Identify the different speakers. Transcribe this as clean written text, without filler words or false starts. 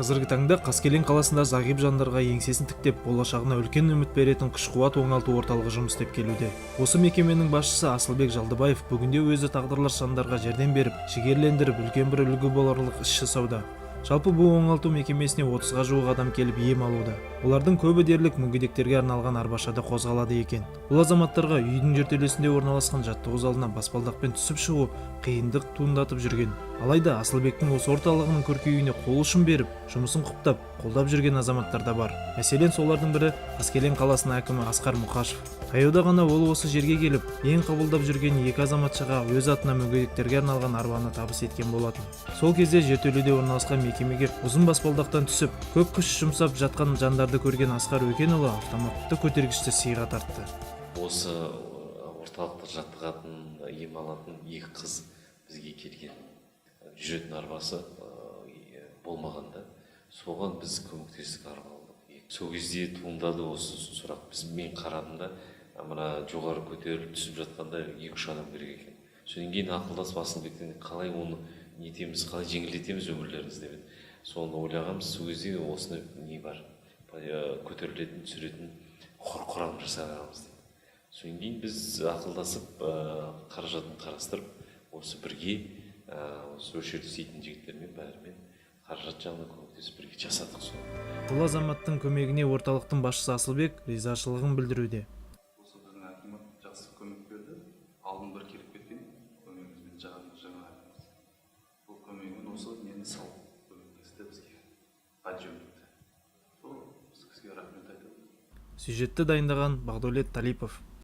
Speaker 1: Қазіргі таңда Қаскелең қаласында зағип жандарға еңсесін тіктеп, болашағына үлкен үміт беретін күш-қуат оңалту орталығы жұмыс істеп келуде. Осы мекеменің басшысы Асылбек Жалдыбаев бүгінде өзі тағдырлас жандарға жәрдем беріп, жігерлендіріп, үлкен бір үлгі боларлық іс жасауда. Жалпы бұл оңалту мекемесіне 30-ға жуық адам келіп ем алуда. Олардың көбі дерлік мүгедектерге арналған арбашада қозғалады екен. Бұл азаматтарға үйдің жертөлесінде орналасқан жаттығу залына баспалдақпен түсіп шығу қиындық туындатып жүрген. Алайда Асылбектің осы орталығының көркеюіне қол ұшын беріп, жұмысын құптап, қолдап жүрген азаматтар да бар. Мәселен, солардың бірі Қаскелең қаласының әкімі Асқар Мұқашев. Таяуда ғана ол осы жерге келіп, ең қабылдап жүрген екі азаматшаға өз атына мүгедектерге арналған арбаны табыс еткен болатын. Сол кезде жертөледе орналасқан мекемеге ұзын баспалдақтан түсіп, көп күш жұмсап жатқан жандарды көрген Асқар Өкенұлы автоматты көтергішті сыйға тартты.
Speaker 2: Осы орталықта жаттығатын, ем алатын екі қыз бізге келген. Жүретін арбасы болмағанда, соған біз көмектестік, арба алдық. Сол кезде туындады осы сұрақ. Мен қарадым да, мына жоғары көтеріліп түсіп жатқанда 2-3 адам керек екен. Содан кейін ақылдасып Асылбектен қалай оны нетеміз, қалай жеңілдетеміз өмірлеріңізді деп. Соны ойлағанбыз. Сол кезде осыны не бар, көтерілетін, түсіретін құрам жасағанбыз деп. Содан кейін біз ақылдасып, қаражатын қарастырып, осы бірге осы жерде істейтін жігіттермен бәрімен қаражат жағынан көмектесіп бірге жасадық соны.
Speaker 1: Бұл азаматтың көмегіне орталықтың басшысы Асылбек ризашылығын білдіруде.
Speaker 3: Осы біздің әкімі жақсы көмек берді. Алдын бір келіп кеткен көмегімізбен жаңа айтамыз. Бұл көмегімен осы нені салып көмектесті бізге. Подъемникті. Сол сізге рахмет айтамын.
Speaker 1: Сюжетті дайындаған Бағдәулет Талипов.